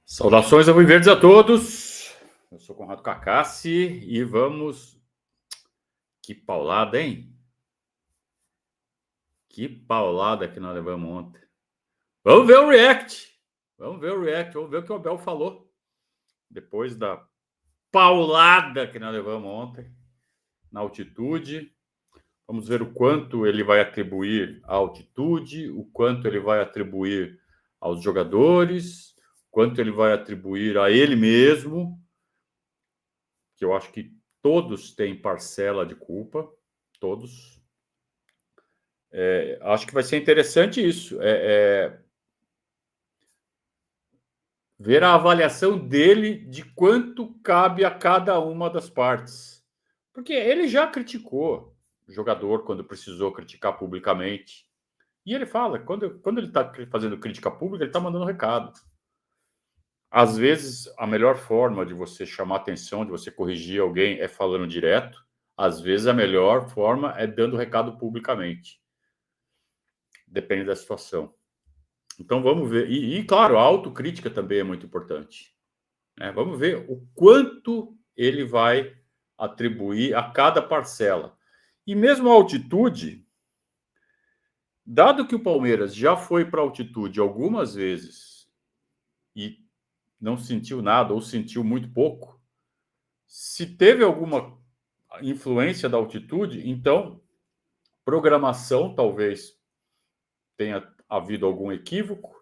Saudações alviverdes a todos. Eu sou Conrado Cacassi e vamos... Que paulada, hein? Que paulada que nós levamos ontem. Vamos ver o react. Vamos ver o que o Abel falou. Depois da paulada que nós levamos ontem na altitude. Vamos ver o quanto ele vai atribuir à altitude, o quanto ele vai atribuir aos jogadores, o quanto ele vai atribuir a ele mesmo, que eu acho que todos têm parcela de culpa, todos. Acho que vai ser interessante isso, ver a avaliação dele de quanto cabe a cada uma das partes. Porque ele já criticou o jogador quando precisou criticar publicamente. E ele fala, quando ele está fazendo crítica pública, ele está mandando recado. Às vezes, a melhor forma de você chamar atenção, de você corrigir alguém, é falando direto. Às vezes, a melhor forma é dando recado publicamente. Depende da situação. Então, vamos ver. Claro, a autocrítica também é muito importante. Vamos ver o quanto ele vai atribuir a cada parcela. E mesmo a altitude, dado que o Palmeiras já foi para a altitude algumas vezes e não sentiu nada ou sentiu muito pouco, se teve alguma influência da altitude, então programação talvez tenha havido algum equívoco,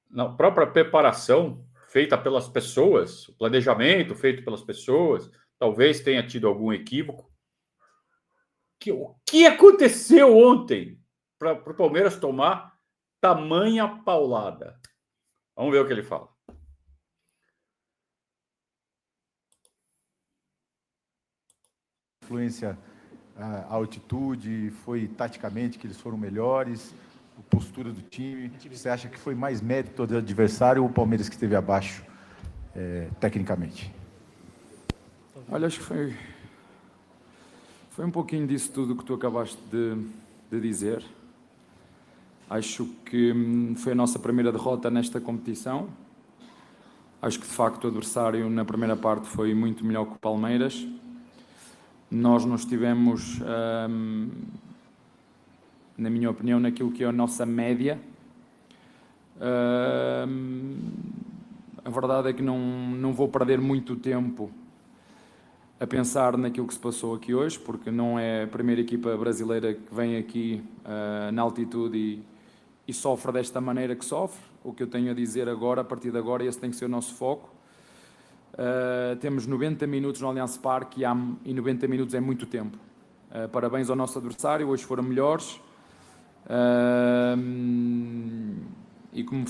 na própria preparação feita pelas pessoas, o planejamento feito pelas pessoas, talvez tenha tido algum equívoco. O que aconteceu ontem para o Palmeiras tomar tamanha paulada? Vamos ver o que ele fala. Influência a altitude, foi taticamente que eles foram melhores, a postura do time. Você acha que foi mais mérito do adversário ou o Palmeiras que esteve abaixo tecnicamente? Olha, acho que foi um pouquinho disso tudo que tu acabaste de dizer. Acho que foi a nossa primeira derrota nesta competição. Acho que, de facto, o adversário na primeira parte foi muito melhor que o Palmeiras. Nós não estivemos, na minha opinião, naquilo que é a nossa média. A verdade é que não vou perder muito tempo a pensar naquilo que se passou aqui hoje, porque não é a primeira equipa brasileira que vem aqui na altitude e sofre desta maneira que sofre. O que eu tenho a dizer agora, a partir de agora, esse tem que ser o nosso foco. Temos 90 minutos no Allianz Parque e 90 minutos é muito tempo. Parabéns ao nosso adversário, hoje foram melhores. E como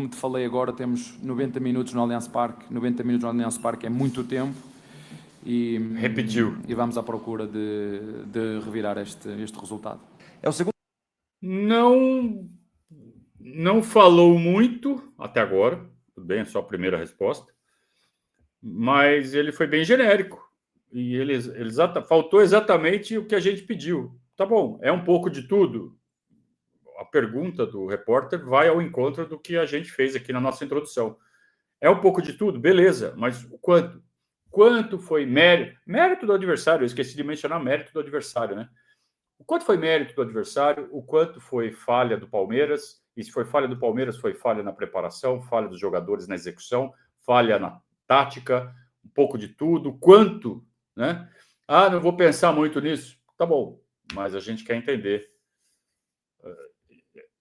te falei agora, temos 90 minutos no Allianz Parque. 90 minutos no Allianz Parque é muito tempo. Repetiu. E vamos à procura de revirar este resultado. É o segundo. Não falou muito até agora. Tudo bem, é só a primeira resposta. Mas ele foi bem genérico. E faltou exatamente o que a gente pediu. Tá bom, é um pouco de tudo. A pergunta do repórter vai ao encontro do que a gente fez aqui na nossa introdução. É um pouco de tudo? Beleza, mas o quanto? Quanto foi mérito do adversário? Eu esqueci de mencionar mérito do adversário, né? O quanto foi mérito do adversário? O quanto foi falha do Palmeiras? E se foi falha do Palmeiras, foi falha na preparação, falha dos jogadores na execução, falha na tática, um pouco de tudo. Quanto, né? Não vou pensar muito nisso. Tá bom, mas a gente quer entender.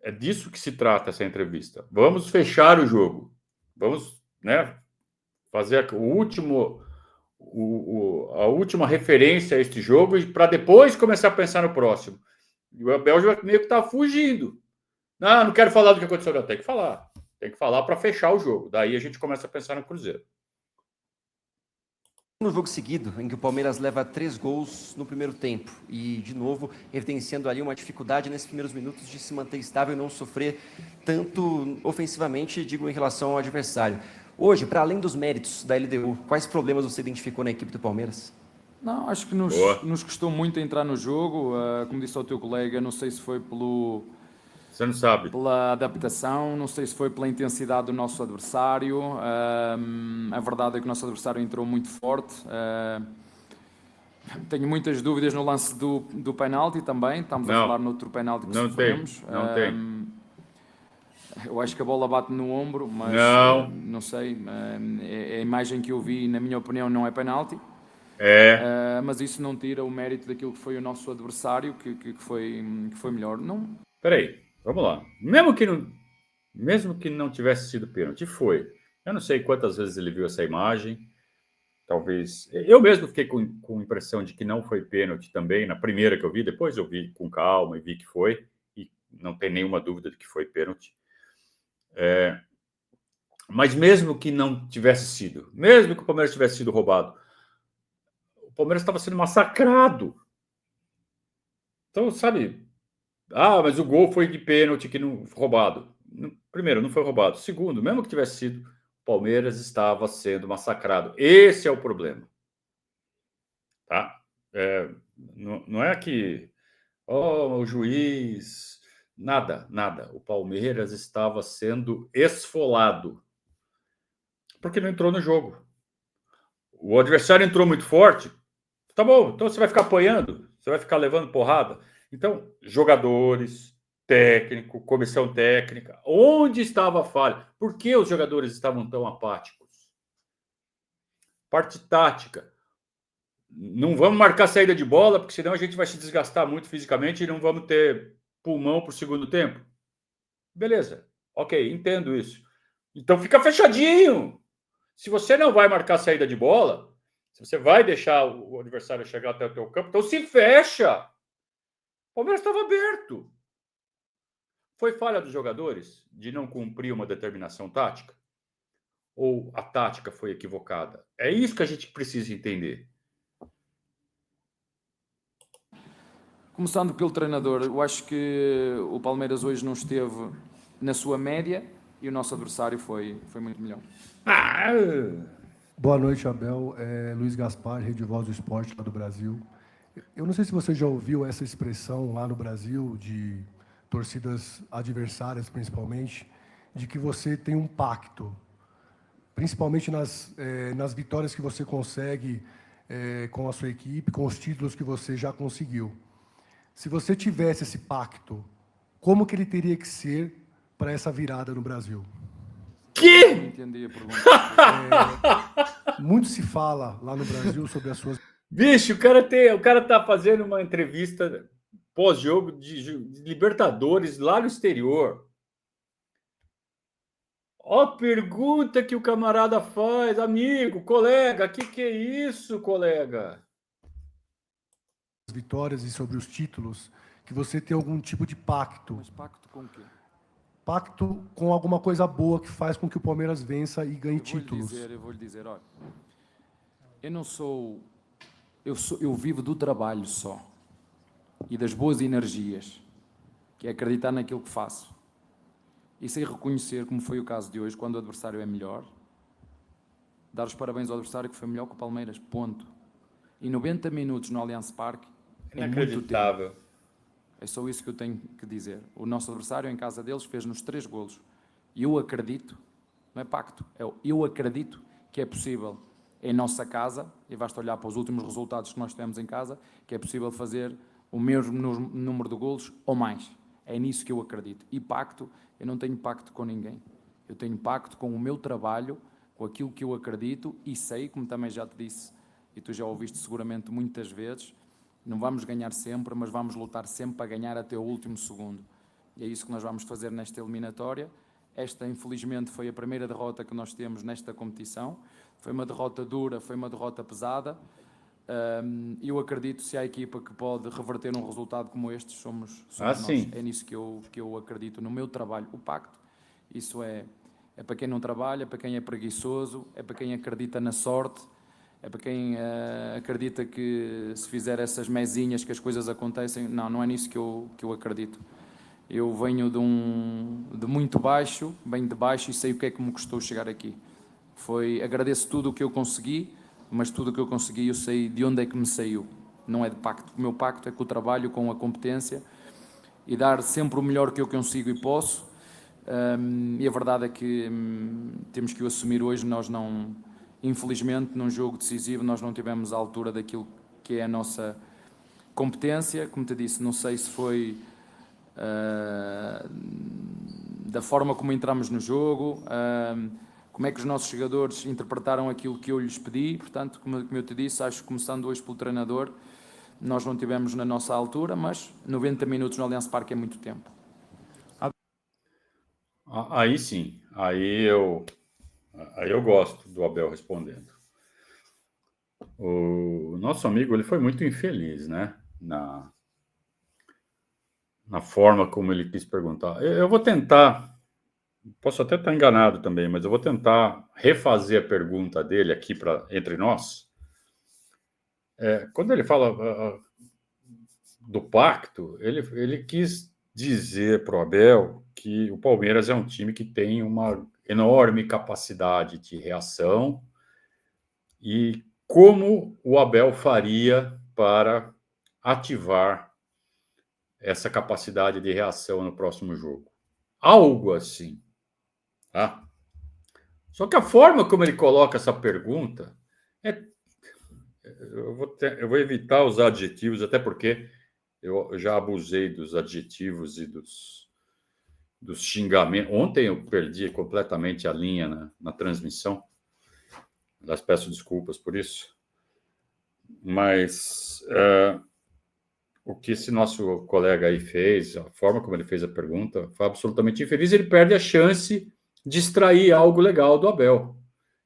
É disso que se trata essa entrevista. Vamos fechar o jogo. Vamos, fazer a última referência a este jogo e para depois começar a pensar no próximo. E o Abel já meio que está fugindo. Não quero falar do que aconteceu. Não, tem que falar. Tem que falar para fechar o jogo. Daí a gente começa a pensar no Cruzeiro. No jogo seguido, em que o Palmeiras leva 3 gols no primeiro tempo e, de novo, evidenciando ali uma dificuldade nesses primeiros minutos de se manter estável e não sofrer tanto ofensivamente, digo, em relação ao adversário. Hoje, para além dos méritos da LDU, quais problemas você identificou na equipe do Palmeiras? Não, acho que nos custou muito entrar no jogo. Como disse ao teu colega, não sei se foi Você não sabe. pela adaptação, não sei se foi pela intensidade do nosso adversário. A verdade é que o nosso adversário entrou muito forte. Tenho muitas dúvidas no lance do penalti também. Estamos a Não. falar noutro penalti que Não sofremos. tem, não tem. Eu acho que a bola bate no ombro, mas Não. não sei. É a imagem que eu vi, na minha opinião, não é penalti. Mas isso não tira o mérito daquilo que foi o nosso adversário, que foi melhor. Não, Peraí, vamos lá. Mesmo que não tivesse sido pênalti, foi. Eu não sei quantas vezes ele viu essa imagem. Talvez. Eu mesmo fiquei com a impressão de que não foi pênalti também, na primeira que eu vi. Depois eu vi com calma e vi que foi. E não tem nenhuma dúvida de que foi pênalti. Mas mesmo que não tivesse sido, mesmo que o Palmeiras tivesse sido roubado, o Palmeiras estava sendo massacrado. Então, sabe? Mas o gol foi de pênalti, que não roubado. Primeiro, não foi roubado. Segundo, mesmo que tivesse sido, o Palmeiras estava sendo massacrado. Esse é o problema. Tá? Não é que o juiz... Nada. O Palmeiras estava sendo esfolado. Porque não entrou no jogo. O adversário entrou muito forte. Tá bom, então você vai ficar apoiando? Você vai ficar levando porrada? Então, jogadores, técnico, comissão técnica, onde estava a falha? Por que os jogadores estavam tão apáticos? Parte tática. Não vamos marcar saída de bola, porque senão a gente vai se desgastar muito fisicamente e não vamos ter pulmão para o segundo tempo. Beleza, ok, entendo isso. Então fica fechadinho. Se você não vai marcar saída de bola, se você vai deixar o adversário chegar até o teu campo, então se fecha. O Palmeiras estava aberto. Foi falha dos jogadores de não cumprir uma determinação tática? Ou a tática foi equivocada? É isso que a gente precisa entender. começando pelo treinador, eu acho que o Palmeiras hoje não esteve na sua média e o nosso adversário foi muito melhor. Boa noite, Abel. Luiz Gaspar, Rede Voz do Esporte lá do Brasil. Eu não sei se você já ouviu essa expressão lá no Brasil, de torcidas adversárias principalmente, de que você tem um pacto, principalmente nas vitórias que você consegue com a sua equipe, com os títulos que você já conseguiu. Se você tivesse esse pacto, como que ele teria que ser para essa virada no Brasil? Não entendi a pergunta. Muito se fala lá no Brasil sobre as suas... Bicho, o cara tá fazendo uma entrevista pós-jogo de Libertadores lá no exterior. Ó a pergunta que o camarada faz, amigo, colega, que é isso, colega? vitórias e sobre os títulos, que você tem algum tipo de pacto. Mas pacto com o quê? Pacto com alguma coisa boa que faz com que o Palmeiras vença e ganhe títulos. Eu vou lhe dizer, olha, eu vivo do trabalho só e das boas energias, que é acreditar naquilo que faço. E sei reconhecer, como foi o caso de hoje, quando o adversário é melhor, dar os parabéns ao adversário que foi melhor que o Palmeiras, ponto. E 90 minutos no Allianz Parque é muito tempo. É só isso que eu tenho que dizer. O nosso adversário, em casa deles, fez-nos 3 golos. E eu acredito, não é pacto, eu acredito que é possível, em nossa casa, e basta olhar para os últimos resultados que nós tivemos em casa, que é possível fazer o mesmo número de golos ou mais. É nisso que eu acredito. E pacto, eu não tenho pacto com ninguém. Eu tenho pacto com o meu trabalho, com aquilo que eu acredito e sei, como também já te disse, e tu já ouviste seguramente muitas vezes, não vamos ganhar sempre, mas vamos lutar sempre para ganhar até o último segundo. E é isso que nós vamos fazer nesta eliminatória. Esta, infelizmente, foi a primeira derrota que nós temos nesta competição. Foi uma derrota dura, foi uma derrota pesada. Eu acredito, se há equipa que pode reverter um resultado como este, somos nós. Sim. É nisso que eu acredito, no meu trabalho. O pacto, isso é para quem não trabalha, é para quem é preguiçoso, é para quem acredita na sorte, é para quem acredita que se fizer essas mesinhas que as coisas acontecem. Não é nisso que eu acredito. Eu venho de muito baixo, venho de baixo e sei o que é que me custou chegar aqui. Agradeço tudo o que eu consegui, mas tudo o que eu consegui eu sei de onde é que me saiu. Não é de pacto. O meu pacto é com o trabalho, com a competência e dar sempre o melhor que eu consigo e posso. E a verdade é que temos que o assumir hoje. Nós não, infelizmente, num jogo decisivo, nós não tivemos à altura daquilo que é a nossa competência. Como te disse, não sei se foi da forma como entramos no jogo, como é que os nossos jogadores interpretaram aquilo que eu lhes pedi. Portanto, como eu te disse, acho que começando hoje pelo treinador, nós não tivemos na nossa altura, mas 90 minutos no Allianz Parque é muito tempo. Aí sim, aí eu gosto do Abel respondendo. O nosso amigo, ele foi muito infeliz, né? Na forma como ele quis perguntar. Eu vou tentar, posso até estar enganado também, mas eu vou tentar refazer a pergunta dele aqui entre nós. Quando ele fala do pacto, ele quis dizer para o Abel que o Palmeiras é um time que tem uma enorme capacidade de reação e como o Abel faria para ativar essa capacidade de reação no próximo jogo. Algo assim. Tá? Só que a forma como ele coloca essa pergunta eu vou evitar usar adjetivos, até porque eu já abusei dos adjetivos e dos xingamentos. Ontem eu perdi completamente a linha na transmissão. Mas peço desculpas por isso. Mas o que esse nosso colega aí fez, a forma como ele fez a pergunta, foi absolutamente infeliz. Ele perde a chance de extrair algo legal do Abel.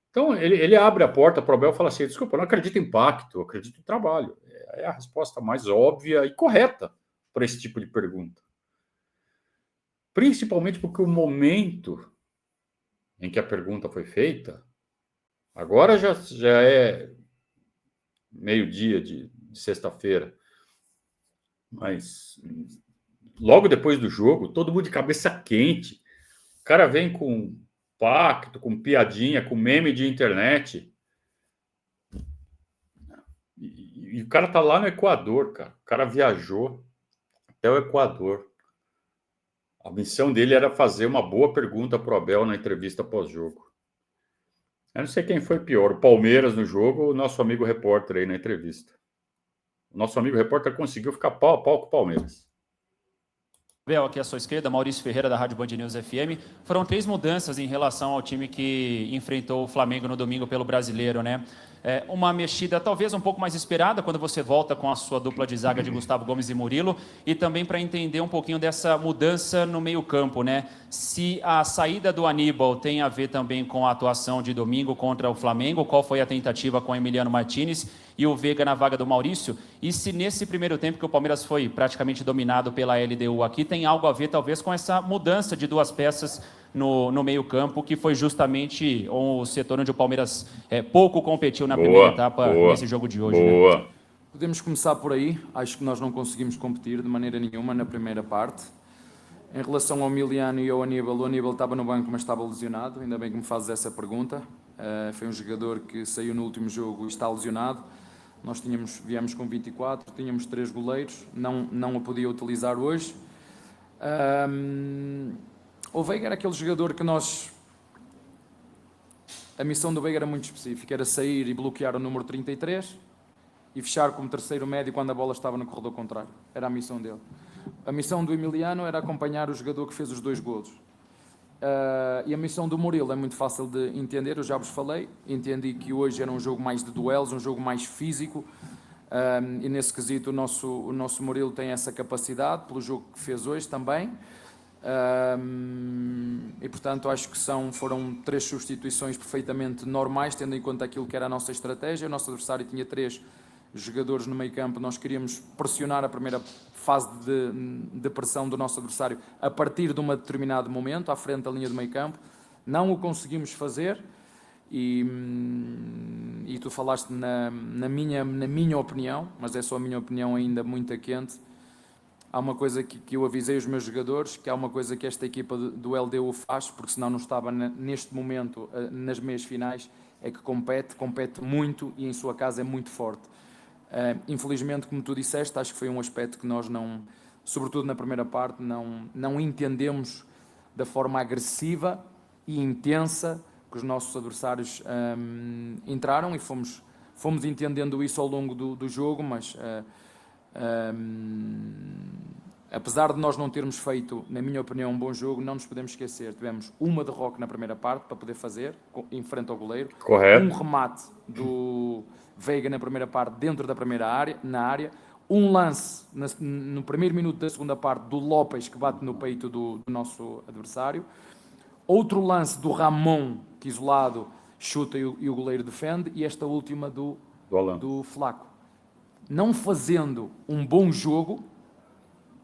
Então, ele abre a porta para o Abel e fala assim, desculpa, eu não acredito em pacto, eu acredito em trabalho. É a resposta mais óbvia e correta para esse tipo de pergunta. Principalmente porque o momento em que a pergunta foi feita, agora já é meio-dia de sexta-feira, mas logo depois do jogo, todo mundo de cabeça quente. O cara vem com pacto, com piadinha, com meme de internet. E o cara tá lá no Equador, cara. O cara viajou até o Equador. A missão dele era fazer uma boa pergunta pro Abel na entrevista pós-jogo. Eu não sei quem foi pior, o Palmeiras no jogo ou o nosso amigo repórter aí na entrevista. O nosso amigo repórter conseguiu ficar pau a pau com o Palmeiras. Abel, aqui à sua esquerda, Maurício Ferreira, da Rádio Band News FM. Foram 3 mudanças em relação ao time que enfrentou o Flamengo no domingo pelo Brasileiro, né? Uma mexida talvez um pouco mais esperada quando você volta com a sua dupla de zaga de Gustavo Gomes e Murilo, e também para entender um pouquinho dessa mudança no meio-campo, né? Se a saída do Aníbal tem a ver também com a atuação de domingo contra o Flamengo, qual foi a tentativa com o Emiliano Martinez e o Veiga na vaga do Maurício, e se nesse primeiro tempo que o Palmeiras foi praticamente dominado pela LDU aqui, tem algo a ver talvez com essa mudança de 2 peças no meio-campo, que foi justamente o setor onde o Palmeiras pouco competiu na primeira etapa nesse jogo de hoje. Boa. Né? Podemos começar por aí. Acho que nós não conseguimos competir de maneira nenhuma na primeira parte. Em relação ao Emiliano e ao Aníbal, o Aníbal estava no banco, mas estava lesionado. Ainda bem que me fazes essa pergunta. Foi um jogador que saiu no último jogo e está lesionado. Nós viemos com 24, tínhamos 3 goleiros, não o podia utilizar hoje. O Veiga era aquele jogador que a missão do Veiga era muito específica, era sair e bloquear o número 33 e fechar como terceiro médio quando a bola estava no corredor contrário. Era a missão dele. A missão do Emiliano era acompanhar o jogador que fez os 2 golos. E a missão do Murilo é muito fácil de entender, eu já vos falei. Entendi que hoje era um jogo mais de duelos, um jogo mais físico. E nesse quesito o nosso Murilo tem essa capacidade, pelo jogo que fez hoje também. E portanto acho que foram 3 substituições perfeitamente normais, tendo em conta aquilo que era a nossa estratégia. O nosso adversário tinha 3 jogadores no meio campo, nós queríamos pressionar a primeira fase de pressão do nosso adversário a partir de um determinado momento, à frente da linha do meio campo. Não o conseguimos fazer e tu falaste na minha opinião, mas é só a minha opinião ainda muito quente. Há uma coisa que eu avisei os meus jogadores, que há uma coisa que esta equipa do LDU faz, porque senão não estava neste momento nas meias finais, é que compete muito e em sua casa é muito forte. Infelizmente, como tu disseste, acho que foi um aspecto que nós sobretudo na primeira parte, não entendemos da forma agressiva e intensa que os nossos adversários entraram, e fomos entendendo isso ao longo do jogo, mas apesar de nós não termos feito, na minha opinião, um bom jogo, não nos podemos esquecer, tivemos uma de Roque na primeira parte para poder fazer, em frente ao goleiro, Correto. um remate do Veiga na primeira parte, dentro da primeira área, na área, um lance no primeiro minuto da segunda parte do Lopes, que bate no peito do nosso adversário, outro lance do Ramon, que isolado chuta e o goleiro defende, e esta última do Flaco. Não fazendo um bom jogo,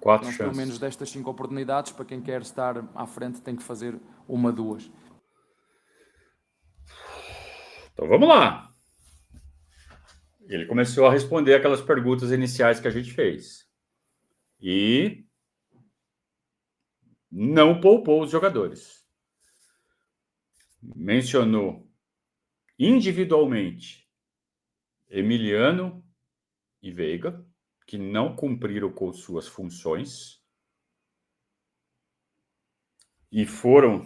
nós, pelo menos destas 5 oportunidades, para quem quer estar à frente, tem que fazer 1, 2. Então vamos lá. Ele começou a responder aquelas perguntas iniciais que a gente fez. E não poupou os jogadores. Mencionou individualmente Emiliano e Veiga, que não cumpriram com suas funções e foram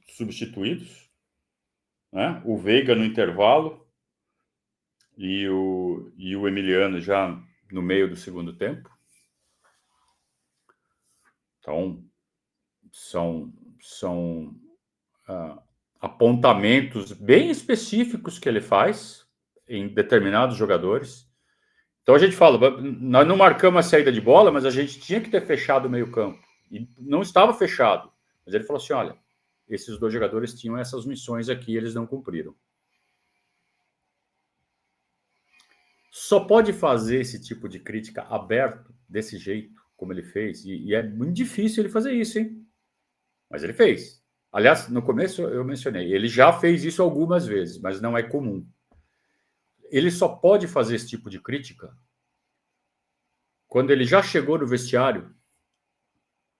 substituídos, né? O Veiga no intervalo e o Emiliano já no meio do segundo tempo. Então, são apontamentos bem específicos que ele faz em determinados jogadores. Então a gente fala, nós não marcamos a saída de bola, mas a gente tinha que ter fechado o meio-campo. E não estava fechado. Mas ele falou assim, olha, esses 2 jogadores tinham essas missões aqui, eles não cumpriram. Só pode fazer esse tipo de crítica aberto, desse jeito, como ele fez. E é muito difícil ele fazer isso, hein? Mas ele fez. Aliás, no começo eu mencionei, ele já fez isso algumas vezes, mas não é comum. Ele só pode fazer esse tipo de crítica quando ele já chegou no vestiário,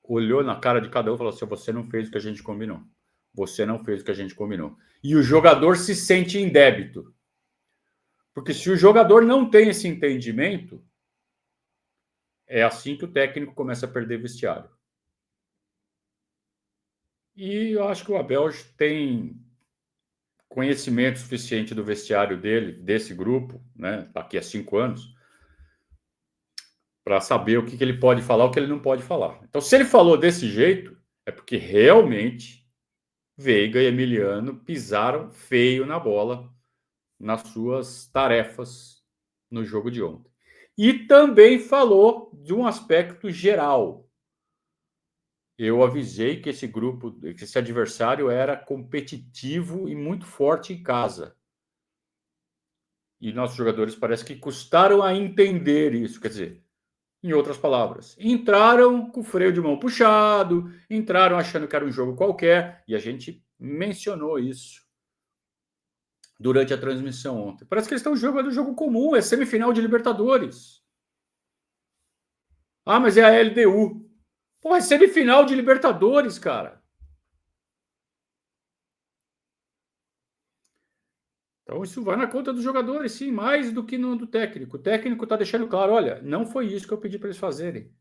olhou na cara de cada um e falou assim, você não fez o que a gente combinou. Você não fez o que a gente combinou. E o jogador se sente em débito. Porque se o jogador não tem esse entendimento, é assim que o técnico começa a perder vestiário. E eu acho que o Abel tem conhecimento suficiente do vestiário dele, desse grupo, né, daqui a 5 anos, para saber o que ele pode falar, o que ele não pode falar. Então, se ele falou desse jeito, é porque realmente Veiga e Emiliano pisaram feio na bola nas suas tarefas no jogo de ontem. E também falou de um aspecto geral. Eu avisei que esse grupo, que esse adversário era competitivo e muito forte em casa. E nossos jogadores parece que custaram a entender isso. Quer dizer, em outras palavras, entraram com o freio de mão puxado, entraram achando que era um jogo qualquer, e a gente mencionou isso durante a transmissão ontem. Parece que eles estão jogando um jogo comum, é semifinal de Libertadores. Ah, mas é a LDU. Pô, é semifinal de Libertadores, cara. Então isso vai na conta dos jogadores, sim, mais do que no do técnico. O técnico está deixando claro, olha, não foi isso que eu pedi para eles fazerem.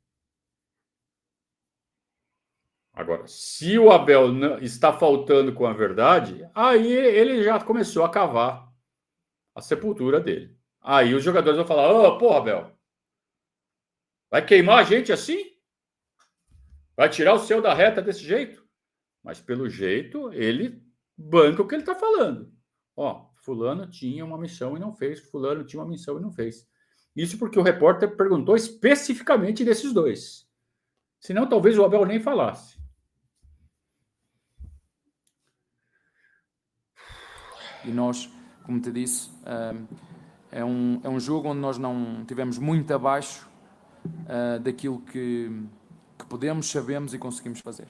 Agora, se o Abel está faltando com a verdade, aí ele já começou a cavar a sepultura dele. Aí os jogadores vão falar, ô, porra, Abel, vai queimar a gente assim? Vai tirar o seu da reta desse jeito? Mas pelo jeito, ele banca o que ele está falando. Ó, fulano tinha uma missão e não fez, fulano tinha uma missão e não fez. Isso porque o repórter perguntou especificamente desses 2. Senão, talvez o Abel nem falasse. E nós, como te disse, é um jogo onde nós não tivemos muito abaixo daquilo que podemos, sabemos e conseguimos fazer.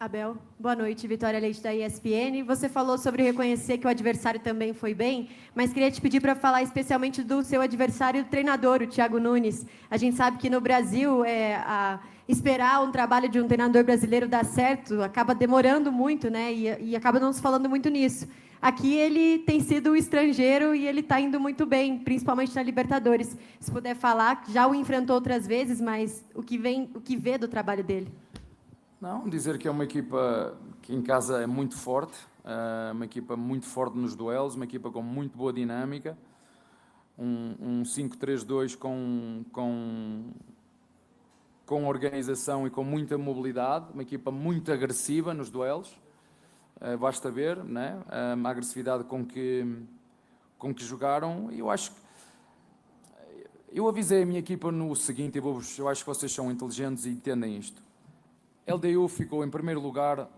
Abel, boa noite. Vitória Leite, da ESPN. Você falou sobre reconhecer que o adversário também foi bem, mas queria te pedir para falar especialmente do seu adversário, o treinador, o Thiago Nunes. A gente sabe que no Brasil, esperar um trabalho de um treinador brasileiro dar certo acaba demorando muito, né? E acaba não se falando muito nisso. Aqui ele tem sido o estrangeiro e ele está indo muito bem, principalmente na Libertadores. Se puder falar, já o enfrentou outras vezes, mas o que vê do trabalho dele? Não, dizer que é uma equipa que em casa é muito forte, uma equipa muito forte nos duelos, uma equipa com muito boa dinâmica, um 5-3-2 com organização e com muita mobilidade, uma equipa muito agressiva nos duelos, basta ver, né? A agressividade com que jogaram. Eu acho que eu avisei a minha equipa no seguinte, eu acho que vocês são inteligentes e entendem isto. LDU ficou em primeiro lugar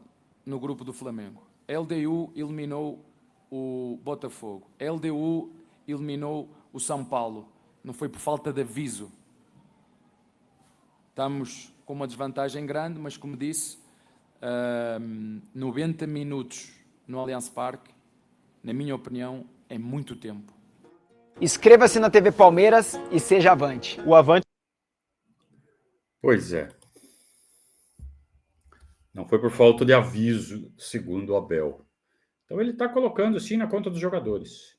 no grupo do Flamengo. LDU eliminou o Botafogo. LDU eliminou o São Paulo. Não foi por falta de aviso. Estamos com uma desvantagem grande, mas como disse, 90 minutos no Allianz Parque, na minha opinião, é muito tempo. Inscreva-se na TV Palmeiras e seja avante. O avante. Pois é. Não foi por falta de aviso, segundo o Abel. Então ele está colocando sim na conta dos jogadores.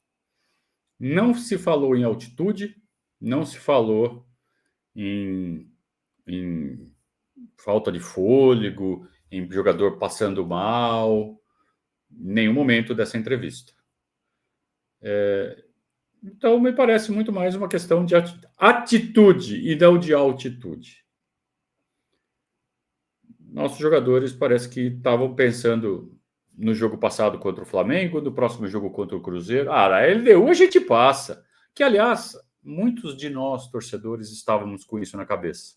Não se falou em altitude, não se falou em falta de fôlego, em jogador passando mal, em nenhum momento dessa entrevista. Então me parece muito mais uma questão de atitude e não de altitude. Nossos jogadores parece que estavam pensando no jogo passado contra o Flamengo, no próximo jogo contra o Cruzeiro. A LDU a gente passa. Que, aliás, muitos de nós, torcedores, estávamos com isso na cabeça.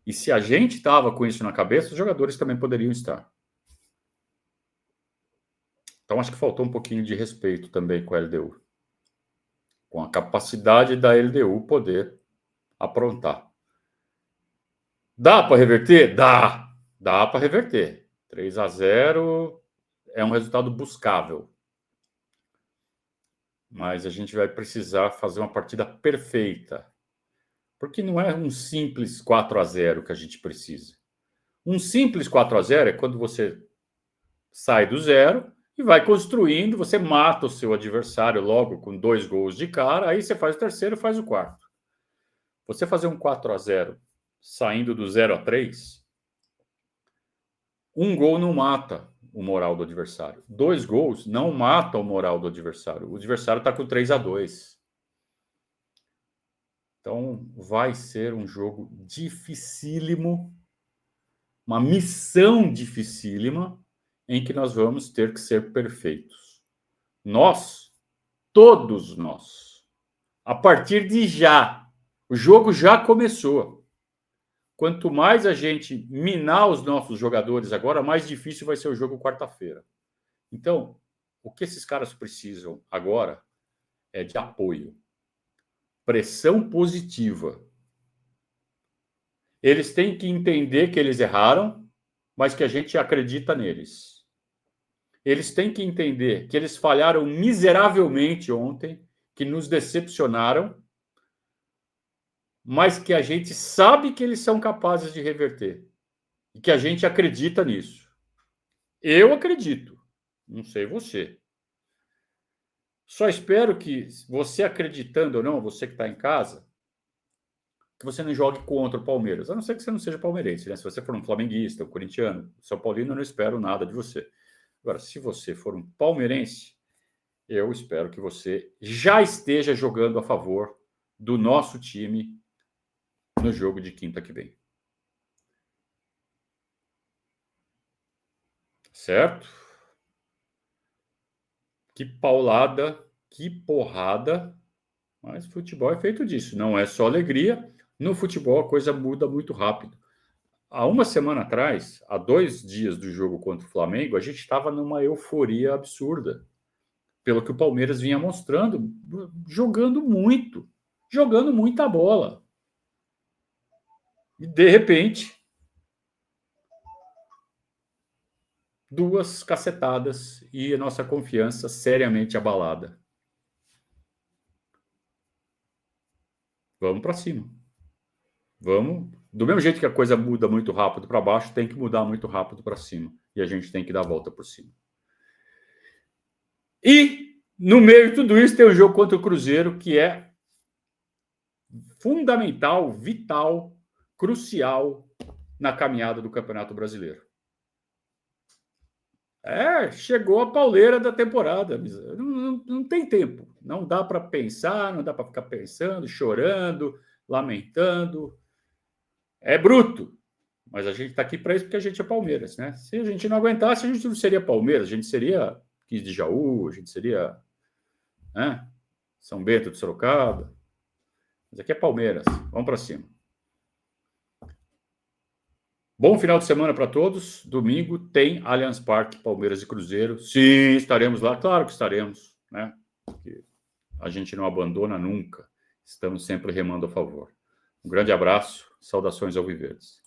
E se a gente estava com isso na cabeça, os jogadores também poderiam estar. Então, acho que faltou um pouquinho de respeito também com a LDU. Com a capacidade da LDU poder aprontar. Dá para reverter? Dá para reverter. 3-0 é um resultado buscável. Mas a gente vai precisar fazer uma partida perfeita. Porque não é um simples 4-0 que a gente precisa. Um simples 4-0 é quando você sai do zero e vai construindo, você mata o seu adversário logo com 2 gols de cara, aí você faz o terceiro e faz o quarto. Você fazer um 4-0 saindo do 0-3, um gol não mata o moral do adversário. 2 gols não matam o moral do adversário. O adversário está com 3-2. Então, vai ser um jogo dificílimo, uma missão dificílima, em que nós vamos ter que ser perfeitos. Nós, todos nós, a partir de já, o jogo já começou. Quanto mais a gente minar os nossos jogadores agora, mais difícil vai ser o jogo quarta-feira. Então, o que esses caras precisam agora é de apoio. Pressão positiva. Eles têm que entender que eles erraram, mas que a gente acredita neles. Eles têm que entender que eles falharam miseravelmente ontem, que nos decepcionaram, mas que a gente sabe que eles são capazes de reverter. E que a gente acredita nisso. Eu acredito. Não sei você. Só espero que você acreditando ou não, você que está em casa, que você não jogue contra o Palmeiras. A não ser que você não seja palmeirense, né? Se você for um flamenguista, um corintiano, São Paulino, eu não espero nada de você. Agora, se você for um palmeirense, eu espero que você já esteja jogando a favor do nosso time no jogo de quinta que vem. Certo? Que paulada, que porrada. Mas futebol é feito disso. Não é só alegria. No futebol a coisa muda muito rápido. Há uma semana atrás, há 2 dias do jogo contra o Flamengo, a gente estava numa euforia absurda. Pelo que o Palmeiras vinha mostrando, jogando muita bola. E, de repente, 2 cacetadas e a nossa confiança seriamente abalada. Vamos para cima. Vamos. Do mesmo jeito que a coisa muda muito rápido para baixo, tem que mudar muito rápido para cima. E a gente tem que dar a volta por cima. E, no meio de tudo isso, tem o jogo contra o Cruzeiro, que é fundamental, vital, crucial na caminhada do Campeonato Brasileiro. Chegou a pauleira da temporada. Não tem tempo. Não dá para pensar, não dá para ficar pensando, chorando, lamentando. É bruto. Mas a gente está aqui para isso porque a gente é Palmeiras, né? Se a gente não aguentasse, a gente não seria Palmeiras, a gente seria 15 de Jaú, a gente seria, né, São Bento de Sorocaba. Mas aqui é Palmeiras. Vamos para cima. Bom final de semana para todos. Domingo tem Allianz Parque, Palmeiras e Cruzeiro. Sim, estaremos lá. Claro que estaremos, né? Porque a gente não abandona nunca. Estamos sempre remando a favor. Um grande abraço. Saudações alviverdes.